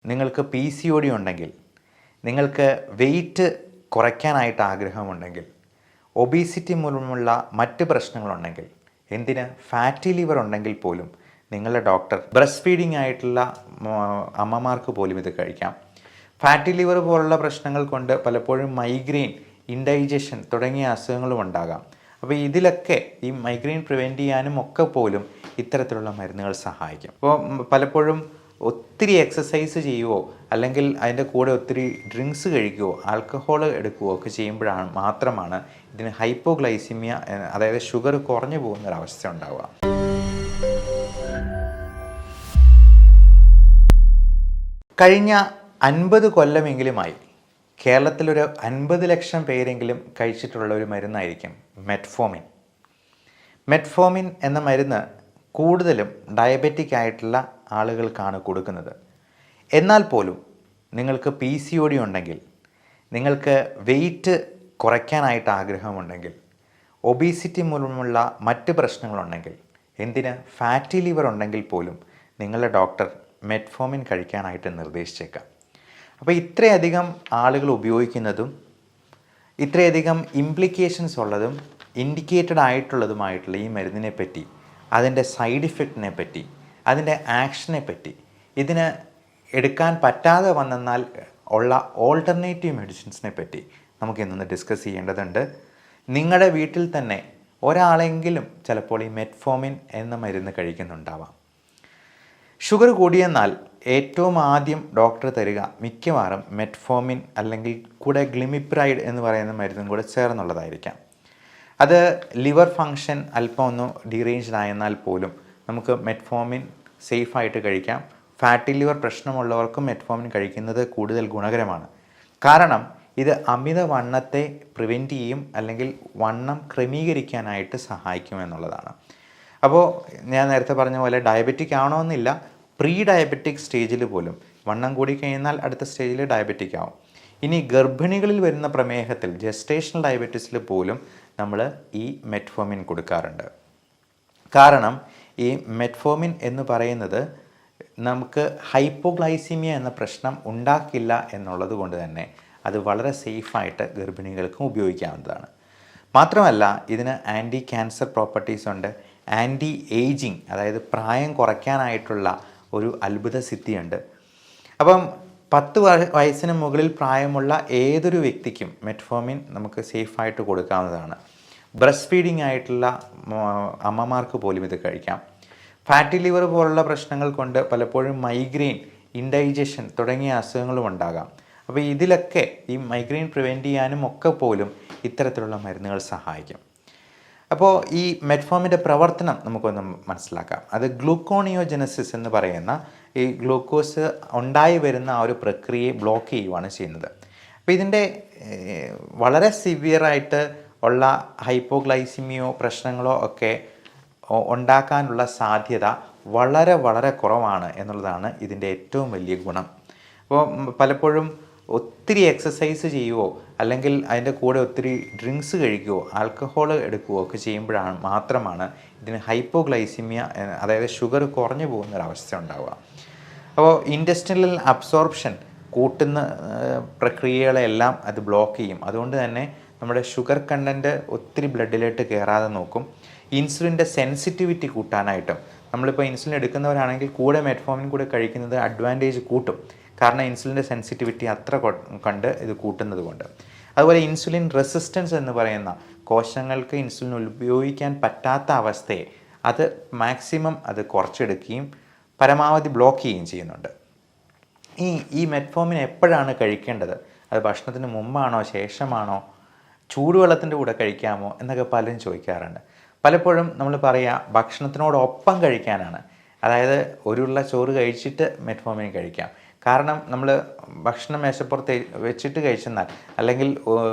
നിങ്ങൾക്ക് PCOD ഉണ്ടെങ്കിൽ, നിങ്ങൾക്ക് വെയിറ്റ് കുറയ്ക്കാനായിട്ട് ആഗ്രഹമുണ്ടെങ്കിൽ, ഒബീസിറ്റി മൂലമുള്ള മറ്റ് പ്രശ്നങ്ങളുണ്ടെങ്കിൽ, എന്തിന് ഫാറ്റി ലിവർ ഉണ്ടെങ്കിൽ പോലും നിങ്ങളുടെ ഡോക്ടർ ബ്രസ്റ്റ് ഫീഡിംഗ് ആയിട്ടുള്ള അമ്മമാർക്ക് പോലും ഇത് കഴിക്കാം. ഫാറ്റി ലിവർ പോലുള്ള പ്രശ്നങ്ങൾ കൊണ്ട് പലപ്പോഴും മൈഗ്രെയിൻ, ഇൻഡൈജഷൻ തുടങ്ങിയ അസുഖങ്ങളും ഉണ്ടാകാം. അപ്പോൾ ഇതിലൊക്കെ ഈ മൈഗ്രെയിൻ പ്രിവെൻറ്റ് ചെയ്യാനും ഒക്കെ പോലും ഇത്തരത്തിലുള്ള മരുന്നുകൾ സഹായിക്കും. അപ്പോൾ പലപ്പോഴും ഒത്തിരി എക്സസൈസ് ചെയ്യുകയോ അല്ലെങ്കിൽ അതിൻ്റെ കൂടെ ഒത്തിരി ഡ്രിങ്ക്സ് കഴിക്കുകയോ ആൽക്കഹോൾ എടുക്കുകയോ ഒക്കെ ചെയ്യുമ്പോഴാണ് മാത്രമാണ് ഇതിന് ഹൈപ്പോഗ്ലൈസിമിയ, അതായത് ഷുഗർ കുറഞ്ഞു പോകുന്നൊരവസ്ഥ ഉണ്ടാവുക. കഴിഞ്ഞ 50 കൊല്ലമെങ്കിലുമായി കേരളത്തിലൊരു 50 ലക്ഷം പേരെങ്കിലും കഴിച്ചിട്ടുള്ള ഒരു മരുന്നായിരിക്കും മെറ്റ്ഫോമിൻ. മെറ്റ്ഫോമിൻ എന്ന മരുന്ന് കൂടുതലും ഡയബറ്റിക് ആയിട്ടുള്ള ആളുകൾക്കാണ് കൊടുക്കുന്നത്. എന്നാൽ പോലും നിങ്ങൾക്ക് PCOD ഉണ്ടെങ്കിൽ, നിങ്ങൾക്ക് വെയിറ്റ് കുറയ്ക്കാനായിട്ട് ആഗ്രഹമുണ്ടെങ്കിൽ, ഒബീസിറ്റി മൂലമുള്ള മറ്റ് പ്രശ്നങ്ങളുണ്ടെങ്കിൽ, എന്തിന് ഫാറ്റി ലിവർ ഉണ്ടെങ്കിൽ പോലും നിങ്ങളുടെ ഡോക്ടർ മെറ്റ്ഫോമിൻ കഴിക്കാനായിട്ട് നിർദ്ദേശിച്ചേക്കാം. അപ്പോൾ ഇത്രയധികം ആളുകൾ ഉപയോഗിക്കുന്നതും ഇത്രയധികം ഇംപ്ലിക്കേഷൻസ് ഉള്ളതും ഇൻഡിക്കേറ്റഡ് ആയിട്ടുള്ളതുമായിട്ടുള്ള ഈ മരുന്നിനെ പറ്റി, അതിൻ്റെ സൈഡ് ഇഫക്റ്റിനെ പറ്റി, അതിൻ്റെ ആക്ഷനെ പറ്റി, ഇതിന് എടുക്കാൻ പറ്റാതെ വന്നാൽ ഉള്ള ഓൾട്ടർനേറ്റീവ് മെഡിസിൻസിനെ പറ്റി നമുക്ക് ഇന്നൊന്ന് ഡിസ്കസ് ചെയ്യേണ്ടതുണ്ട്. നിങ്ങളുടെ വീട്ടിൽ തന്നെ ഒരാളെങ്കിലും ചിലപ്പോൾ ഈ മെറ്റ്ഫോമിൻ എന്ന മരുന്ന് കഴിക്കുന്നുണ്ടാവാം. ഷുഗർ കൂടിയെന്നാൽ ഏറ്റവും ആദ്യം ഡോക്ടർ തരിക മിക്കവാറും മെറ്റ്ഫോമിൻ അല്ലെങ്കിൽ കൂടെ ഗ്ലിമിപ്രൈഡ് എന്ന് പറയുന്ന മരുന്നും കൂടെ ചേർന്നുള്ളതായിരിക്കാം. അത് ലിവർ ഫങ്ഷൻ അല്പം ഒന്ന് ഡീറേഞ്ച്ഡ് ആയെന്നാൽ പോലും നമുക്ക് മെറ്റ്ഫോമിൻ സേഫായിട്ട് കഴിക്കാം. ഫാറ്റി ലിവർ പ്രശ്നമുള്ളവർക്കും മെറ്റ്ഫോമിൻ കഴിക്കുന്നത് കൂടുതൽ ഗുണകരമാണ്. കാരണം ഇത് അമിതവണ്ണത്തെ പ്രിവെൻറ്റ് ചെയ്യും, അല്ലെങ്കിൽ വണ്ണം ക്രമീകരിക്കാനായിട്ട് സഹായിക്കുമെന്നുള്ളതാണ്. അപ്പോൾ ഞാൻ നേരത്തെ പറഞ്ഞ പോലെ ഡയബറ്റിക് ആണോയെന്നില്ല, പ്രീ ഡയബറ്റിക് സ്റ്റേജിൽ പോലും വണ്ണം കൂടി കഴിഞ്ഞാൽ അടുത്ത സ്റ്റേജിൽ ഡയബറ്റിക് ആവും. ഇനി ഗർഭിണികളിൽ വരുന്ന പ്രമേഹത്തിൽ, ജെസ്റ്റേഷണൽ ഡയബറ്റീസിൽ പോലും നമ്മൾ ഈ മെറ്റ്ഫോമിൻ കൊടുക്കാറുണ്ട്. കാരണം ഈ മെറ്റ്ഫോമിൻ എന്ന് പറയുന്നത് നമുക്ക് ഹൈപ്പോഗ്ലൈസിമിയ എന്ന പ്രശ്നം ഉണ്ടാക്കില്ല എന്നുള്ളത് കൊണ്ട് തന്നെ അത് വളരെ സേഫായിട്ട് ഗർഭിണികൾക്കും ഉപയോഗിക്കാവുന്നതാണ്. മാത്രമല്ല ഇതിന് ആൻറ്റി ക്യാൻസർ പ്രോപ്പർട്ടീസ് ഉണ്ട്, ആൻറ്റി ഏജിങ്, അതായത് പ്രായം കുറയ്ക്കാനായിട്ടുള്ള ഒരു അത്ഭുത സിദ്ധിയുണ്ട്. അപ്പം 10 വയസ്സിന് മുകളിൽ പ്രായമുള്ള ഏതൊരു വ്യക്തിക്കും മെറ്റ്ഫോമിൻ നമുക്ക് സേഫായിട്ട് കൊടുക്കാവുന്നതാണ്. ബ്രസ്റ്റ് ഫീഡിംഗ് ആയിട്ടുള്ള അമ്മമാർക്ക് പോലും ഇത് കഴിക്കാം. ഫാറ്റി ലിവർ പോലുള്ള പ്രശ്നങ്ങൾ കൊണ്ട് പലപ്പോഴും മൈഗ്രെയിൻ, ഇൻഡൈജഷൻ തുടങ്ങിയ അസുഖങ്ങളും ഉണ്ടാകാം. അപ്പോൾ ഇതിലൊക്കെ ഈ മൈഗ്രെയിൻ പ്രിവെൻറ്റ് ചെയ്യാനും ഒക്കെ പോലും ഇത്തരത്തിലുള്ള മരുന്നുകൾ സഹായിക്കും. അപ്പോൾ ഈ മെറ്റ്ഫോമിൻ്റെ പ്രവർത്തനം നമുക്കൊന്ന് മനസ്സിലാക്കാം. അത് ഗ്ലൂക്കോണിയോജനസിസ് എന്ന് പറയുന്ന ഈ ഗ്ലൂക്കോസ് ഉണ്ടായി വരുന്ന ആ ഒരു പ്രക്രിയയെ ബ്ലോക്ക് ചെയ്യുകയാണ് ചെയ്യുന്നത്. അപ്പോൾ ഇതിൻ്റെ വളരെ സിവിയറായിട്ട് ഉള്ള ഹൈപ്പോഗ്ലൈസിമിയോ പ്രശ്നങ്ങളോ ഒക്കെ ഉണ്ടാക്കാനുള്ള സാധ്യത വളരെ വളരെ കുറവാണ് എന്നുള്ളതാണ് ഇതിൻ്റെ ഏറ്റവും വലിയ ഗുണം. അപ്പോൾ പലപ്പോഴും ഒത്തിരി എക്സസൈസ് ചെയ്യുകയോ അല്ലെങ്കിൽ അതിൻ്റെ കൂടെ ഒത്തിരി ഡ്രിങ്ക്സ് കഴിക്കുകയോ ആൽക്കഹോൾ എടുക്കുകയോ ഒക്കെ ചെയ്യുമ്പോഴാണ് മാത്രമാണ് ഇതിന് ഹൈപ്പോഗ്ലൈസിമിയ, അതായത് ഷുഗർ കുറഞ്ഞു പോകുന്നൊരവസ്ഥ ഉണ്ടാവുക. അപ്പോൾ ഇൻറ്റെസ്റ്റിനൽ അബ്സോർപ്ഷൻ കൂട്ടുന്ന പ്രക്രിയകളെല്ലാം അത് ബ്ലോക്ക് ചെയ്യും. അതുകൊണ്ട് തന്നെ നമ്മുടെ ഷുഗർ കണ്ടൻറ്റ് ഒത്തിരി ബ്ലഡിലോട്ട് കയറാതെ നോക്കും. ഇൻസുലിൻ്റെ സെൻസിറ്റിവിറ്റി കൂട്ടാനായിട്ടും, നമ്മളിപ്പോൾ ഇൻസുലിൻ എടുക്കുന്നവരാണെങ്കിൽ കൂടെ മെറ്റ്ഫോമിൻ കൂടെ കഴിക്കുന്നത് അഡ്വാൻറ്റേജ് കൂട്ടും. കാരണം ഇൻസുലിൻ്റെ സെൻസിറ്റിവിറ്റി അത്ര കണ്ട് ഇത് കൂട്ടുന്നത് കൊണ്ട്. അതുപോലെ ഇൻസുലിൻ റെസിസ്റ്റൻസ് എന്ന് പറയുന്ന കോശങ്ങൾക്ക് ഇൻസുലിൻ ഉപയോഗിക്കാൻ പറ്റാത്ത അവസ്ഥയെ അത് മാക്സിമം അത് കുറച്ചെടുക്കുകയും പരമാവധി ബ്ലോക്ക് ചെയ്യുകയും ചെയ്യുന്നുണ്ട്. ഈ മെറ്റ്ഫോമിൻ എപ്പോഴാണ് കഴിക്കേണ്ടത്? അത് ഭക്ഷണത്തിന് മുമ്പാണോ ശേഷമാണോ, ചൂടുവെള്ളത്തിൻ്റെ കൂടെ കഴിക്കാമോ എന്നൊക്കെ പലരും ചോദിക്കാറുണ്ട്. പലപ്പോഴും നമ്മൾ പറയുക ഭക്ഷണത്തിനോടൊപ്പം കഴിക്കാനാണ്. അതായത് ഒരു ഉരുള ചോറ് കഴിച്ചിട്ട് മെറ്റ്ഫോമിൻ കഴിക്കാം. കാരണം നമ്മൾ ഭക്ഷണം മേശപ്പുറത്ത് വെച്ചിട്ട് കഴിച്ചെന്നാൽ, അല്ലെങ്കിൽ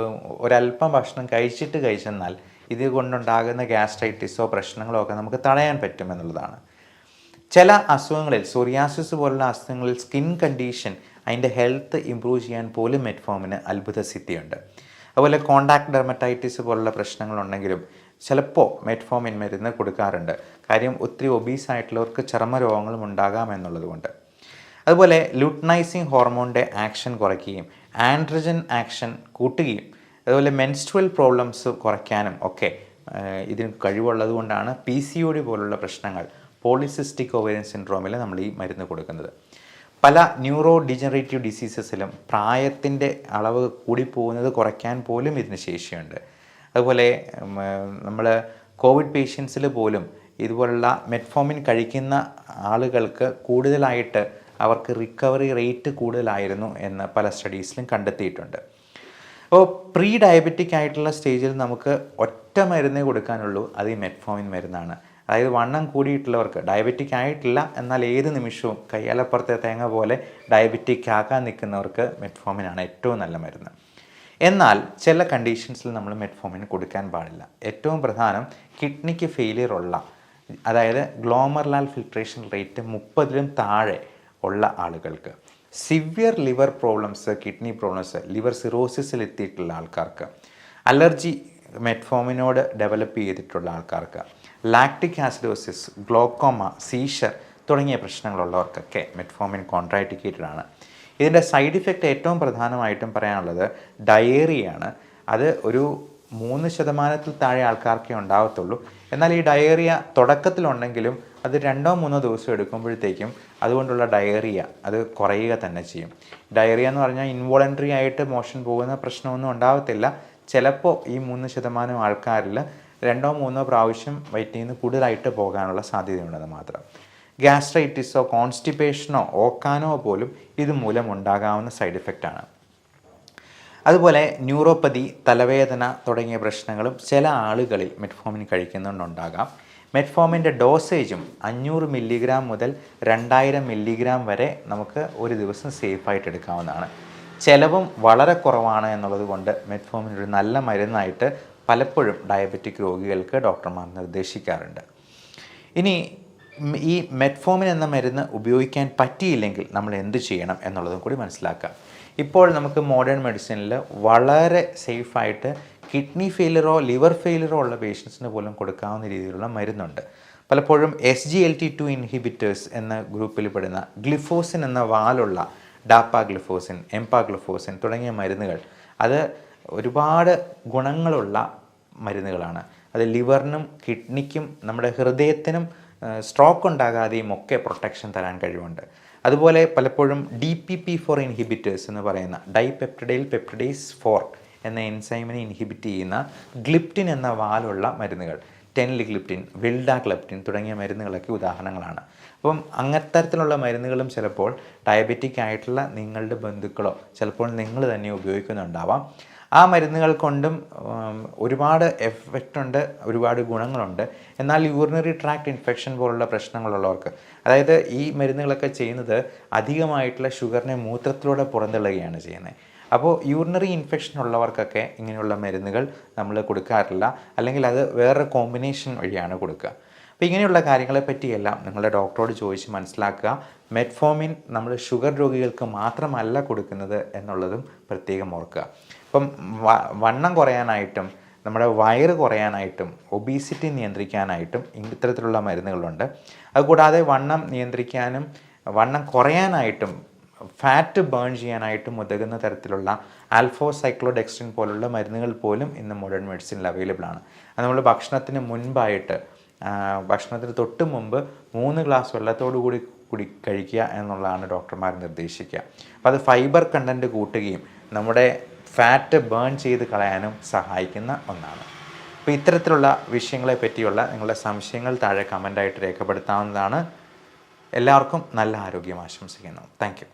ഒരല്പം ഭക്ഷണം കഴിച്ചിട്ട് കഴിച്ചെന്നാൽ ഇത് കൊണ്ടുണ്ടാകുന്ന ഗ്യാസ്ട്രൈറ്റിസോ പ്രശ്നങ്ങളോ ഒക്കെ നമുക്ക് തടയാൻ പറ്റുമെന്നുള്ളതാണ്. ചില അസുഖങ്ങളിൽ, സോറിയാസിസ് പോലുള്ള അസുഖങ്ങളിൽ സ്കിൻ കണ്ടീഷൻ, അതിൻ്റെ ഹെൽത്ത് ഇമ്പ്രൂവ് ചെയ്യാൻ പോലും മെറ്റ്ഫോമിന് അത്ഭുത സിദ്ധിയുണ്ട്. അതുപോലെ കോണ്ടാക്ട് ഡെർമറ്റൈറ്റിസ് പോലുള്ള പ്രശ്നങ്ങളുണ്ടെങ്കിലും ചിലപ്പോൾ മെറ്റ്ഫോമിൻ മരുന്ന് കൊടുക്കാറുണ്ട്. കാര്യം ഒത്തിരി ഒബീസ് ആയിട്ടുള്ളവർക്ക് ചർമ്മരോഗങ്ങളും ഉണ്ടാകാമെന്നുള്ളത് കൊണ്ട്. അതുപോലെ ലുട്നൈസിങ് ഹോർമോണിൻ്റെ ആക്ഷൻ കുറയ്ക്കുകയും ആൻഡ്രജൻ ആക്ഷൻ കൂട്ടുകയും അതുപോലെ മെൻസ്ട്രുവൽ പ്രോബ്ലംസ് കുറയ്ക്കാനും ഒക്കെ ഇതിന് കഴിവുള്ളത് കൊണ്ടാണ് PCOD പോലുള്ള പ്രശ്നങ്ങൾ, പോളിസിസ്റ്റിക് ഓവേറിയൻ സിൻഡ്രോമിൽ നമ്മൾ ഈ മരുന്ന് കൊടുക്കുന്നത്. പല ന്യൂറോ ഡിജനറേറ്റീവ് ഡിസീസസിലും പ്രായത്തിൻ്റെ അളവ് കൂടിപ്പോകുന്നത് കുറയ്ക്കാൻ പോലും ഇതിന് ശേഷിയുണ്ട്. അതുപോലെ നമ്മൾ കോവിഡ് പേഷ്യൻസിൽ പോലും ഇതുപോലുള്ള മെറ്റ്ഫോമിൻ കഴിക്കുന്ന ആളുകൾക്ക് കൂടുതലായിട്ട് അവർക്ക് റിക്കവറി റേറ്റ് കൂടുതലായിരുന്നു എന്ന് പല സ്റ്റഡീസിലും കണ്ടെത്തിയിട്ടുണ്ട്. അപ്പോൾ പ്രീ ഡയബറ്റിക് ആയിട്ടുള്ള സ്റ്റേജിൽ നമുക്ക് ഒറ്റ മരുന്നേ കൊടുക്കാനുള്ളൂ, അത് ഈ മെറ്റ്ഫോമിൻ മരുന്നാണ്. അതായത് വണ്ണം കൂടിയിട്ടുള്ളവർക്ക്, ഡയബറ്റിക് ആയിട്ടില്ല എന്നാൽ ഏത് നിമിഷവും കയ്യാലപ്പുറത്തെ തേങ്ങ പോലെ ഡയബറ്റിക് ആക്കാൻ നിൽക്കുന്നവർക്ക് മെറ്റ്ഫോമിനാണ് ഏറ്റവും നല്ല മരുന്ന്. എന്നാൽ ചില കണ്ടീഷൻസിൽ നമ്മൾ മെറ്റ്ഫോമിൻ കൊടുക്കാൻ പാടില്ല. ഏറ്റവും പ്രധാനം കിഡ്നിക്ക് ഫെയിലിയർ ഉള്ള, അതായത് ഗ്ലോമർലാൽ ഫിൽട്രേഷൻ റേറ്റ് 30-ലും താഴെ ഉള്ള ആളുകൾക്ക്, severe liver problems, kidney problems, liver സിറോസിസിൽ എത്തിയിട്ടുള്ള ആൾക്കാർക്ക്, അലർജി മെറ്റ്ഫോമിനോട് ഡെവലപ്പ് ചെയ്തിട്ടുള്ള ആൾക്കാർക്ക്, ലാക്റ്റിക് ആസിഡോസിസ്, ഗ്ലോക്കോമ, സീഷർ തുടങ്ങിയ പ്രശ്നങ്ങളുള്ളവർക്കൊക്കെ മെറ്റ്ഫോമിൻ കോൺട്രാഇൻഡിക്കേറ്റഡ് ആണ്. ഇതിൻ്റെ സൈഡ് ഇഫക്റ്റ് ഏറ്റവും പ്രധാനമായിട്ടും പറയാനുള്ളത് ഡയേറിയാണ്. അത് ഒരു 3% താഴെ ആൾക്കാർക്കേ ഉണ്ടാകത്തുള്ളൂ. എന്നാൽ ഈ ഡയേറിയ തുടക്കത്തിലുണ്ടെങ്കിലും അത് 2-3 ദിവസം എടുക്കുമ്പോഴത്തേക്കും അതുകൊണ്ടുള്ള ഡയേറിയ അത് കുറയുക തന്നെ ചെയ്യും. ഡയേറിയ എന്ന് പറഞ്ഞാൽ ഇൻവോളണ്ടറി ആയിട്ട് മോഷൻ പോകുന്ന പ്രശ്നമൊന്നും ഉണ്ടാകത്തില്ല. ചിലപ്പോൾ ഈ 3% ആൾക്കാരിൽ 2-3 പ്രാവശ്യം വയറ്റിൽ നിന്ന് കൂടുതലായിട്ട് പോകാനുള്ള സാധ്യതയുണ്ടെന്ന് മാത്രം. ഗ്യാസ്ട്രൈറ്റിസോ കോൺസ്റ്റിപ്പേഷനോ ഓക്കാനോ പോലും ഇതുമൂലം ഉണ്ടാകാവുന്ന സൈഡ് ഇഫക്റ്റാണ്. അതുപോലെ ന്യൂറോപ്പതി, തലവേദന തുടങ്ങിയ പ്രശ്നങ്ങളും ചില ആളുകളിൽ മെറ്റ്ഫോമിൻ കഴിക്കുന്നുണ്ടാകാം. മെറ്റ്ഫോമിൻ്റെ ഡോസേജും 500 മില്ലിഗ്രാം മുതൽ 2000 മില്ലിഗ്രാം വരെ നമുക്ക് ഒരു ദിവസം സേഫായിട്ട് എടുക്കാവുന്നതാണ്. ചിലവും വളരെ കുറവാണ് എന്നുള്ളത് കൊണ്ട് മെറ്റ്ഫോമിൻ ഒരു നല്ല മരുന്നായിട്ട് പലപ്പോഴും ഡയബറ്റിക് രോഗികൾക്ക് ഡോക്ടർമാർ നിർദ്ദേശിക്കാറുണ്ട്. ഇനി ഈ മെറ്റ്ഫോമിൻ എന്ന മരുന്ന് ഉപയോഗിക്കാൻ പറ്റിയില്ലെങ്കിൽ നമ്മൾ എന്ത് ചെയ്യണം എന്നുള്ളതും കൂടി മനസ്സിലാക്കാം. ഇപ്പോൾ നമുക്ക് മോഡേൺ മെഡിസിനിൽ വളരെ സേഫായിട്ട് കിഡ്നി ഫെയിലിയറോ ലിവർ ഫെയിലിയറോ ഉള്ള പേഷ്യൻസിന് പോലും കൊടുക്കാവുന്ന രീതിയിലുള്ള മരുന്നുണ്ട്. പലപ്പോഴും SGLT2 ഇൻഹിബിറ്റേഴ്സ് എന്ന ഗ്രൂപ്പിൽ പെടുന്ന ഗ്ലിഫോസിൻ എന്ന വാലുള്ള ഡാപ്പാഗ്ലിഫോസിൻ, എംപാഗ്ലിഫോസിൻ തുടങ്ങിയ മരുന്നുകൾ അത് ഒരുപാട് ഗുണങ്ങളുള്ള മരുന്നുകളാണ്. അത് ലിവറിനും കിഡ്നിക്കും നമ്മുടെ ഹൃദയത്തിനും സ്ട്രോക്ക് ഉണ്ടാകാതെയും ഒക്കെ പ്രൊട്ടക്ഷൻ തരാൻ കഴിവുണ്ട്. അതുപോലെ പലപ്പോഴും DPP4 ഇൻഹിബിറ്റേഴ്സ് എന്ന് പറയുന്ന ഡൈപെപ്റ്റിഡൈൽ പെപ്റ്റിഡേസ് 4 എന്ന എൻസൈമിനെ ഇൻഹിബിറ്റ് ചെയ്യുന്ന ഗ്ലിപ്റ്റിൻ എന്ന വാലുള്ള മരുന്നുകൾ, ടെൻലിഗ്ലിപ്റ്റിൻ, വിൽഡാക്ലെപ്റ്റിൻ തുടങ്ങിയ മരുന്നുകളൊക്കെ ഉദാഹരണങ്ങളാണ്. അപ്പം അങ്ങത്തരത്തിലുള്ള മരുന്നുകളും ചിലപ്പോൾ ഡയബറ്റിക് ആയിട്ടുള്ള നിങ്ങളുടെ ബന്ധുക്കളോ ചിലപ്പോൾ നിങ്ങൾ തന്നെ ഉപയോഗിക്കുന്നുണ്ടാവാം. ആ മരുന്നുകൾ കൊണ്ടും ഒരുപാട് എഫക്റ്റ് ഉണ്ട്, ഒരുപാട് ഗുണങ്ങളുണ്ട്. എന്നാൽ യൂറിനറി ട്രാക്ട് ഇൻഫെക്ഷൻ പോലുള്ള പ്രശ്നങ്ങളുള്ളവർക്ക്, അതായത് ഈ മരുന്നുകളൊക്കെ ചെയ്യുന്നത് അധികമായിട്ടുള്ള ഷുഗറിനെ മൂത്രത്തിലൂടെ പുറന്തള്ളുകയാണ് ചെയ്യുന്നത്. അപ്പോൾ യൂറിനറി ഇൻഫെക്ഷൻ ഉള്ളവർക്കൊക്കെ ഇങ്ങനെയുള്ള മരുന്നുകൾ നമ്മൾ കൊടുക്കാറില്ല, അല്ലെങ്കിൽ അത് വേറെ കോമ്പിനേഷൻ വഴിയാണ് കൊടുക്കുക. അപ്പോൾ ഇങ്ങനെയുള്ള കാര്യങ്ങളെ പറ്റിയെല്ലാം നിങ്ങളുടെ ഡോക്ടറോട് ചോദിച്ച് മനസ്സിലാക്കുക. മെറ്റ്ഫോമിൻ നമ്മൾ ഷുഗർ രോഗികൾക്ക് മാത്രമല്ല കൊടുക്കുന്നത് എന്നുള്ളതും പ്രത്യേകം ഓർക്കുക. ഇപ്പം വണ്ണം കുറയാനായിട്ടും നമ്മുടെ വയറ് കുറയാനായിട്ടും ഒബീസിറ്റി നിയന്ത്രിക്കാനായിട്ടും ഇത്തരത്തിലുള്ള മരുന്നുകളുണ്ട്. അതുകൂടാതെ വണ്ണം നിയന്ത്രിക്കാനും വണ്ണം കുറയാനായിട്ടും ഫാറ്റ് ബേൺ ചെയ്യാനായിട്ടും ഉതകുന്ന തരത്തിലുള്ള ആൽഫോസൈക്ലോഡെക്സ്ട്രിൻ പോലുള്ള മരുന്നുകൾ പോലും ഇന്ന് മോഡേൺ മെഡിസിനിൽ അവൈലബിൾ ആണ്. അത് നമ്മൾ ഭക്ഷണത്തിന് മുൻപായിട്ട്, ഭക്ഷണത്തിന് തൊട്ട് മുമ്പ് 3 ഗ്ലാസ് വെള്ളത്തോടു കൂടി കഴിക്കുക എന്നുള്ളതാണ് ഡോക്ടർമാർ നിർദ്ദേശിക്കുക. അപ്പോൾ അത് ഫൈബർ കണ്ടൻറ്റ് കൂട്ടുകയും നമ്മുടെ ഫാറ്റ് ബേൺ ചെയ്ത് കളയാനും സഹായിക്കുന്ന ഒന്നാണ്. അപ്പോൾ ഇത്തരത്തിലുള്ള വിഷയങ്ങളെ പറ്റിയുള്ള നിങ്ങളുടെ സംശയങ്ങൾ താഴെ കമൻ്റായിട്ട് രേഖപ്പെടുത്താവുന്നതാണ്. എല്ലാവർക്കും നല്ല ആരോഗ്യം ആശംസിക്കുന്നു. Thank you.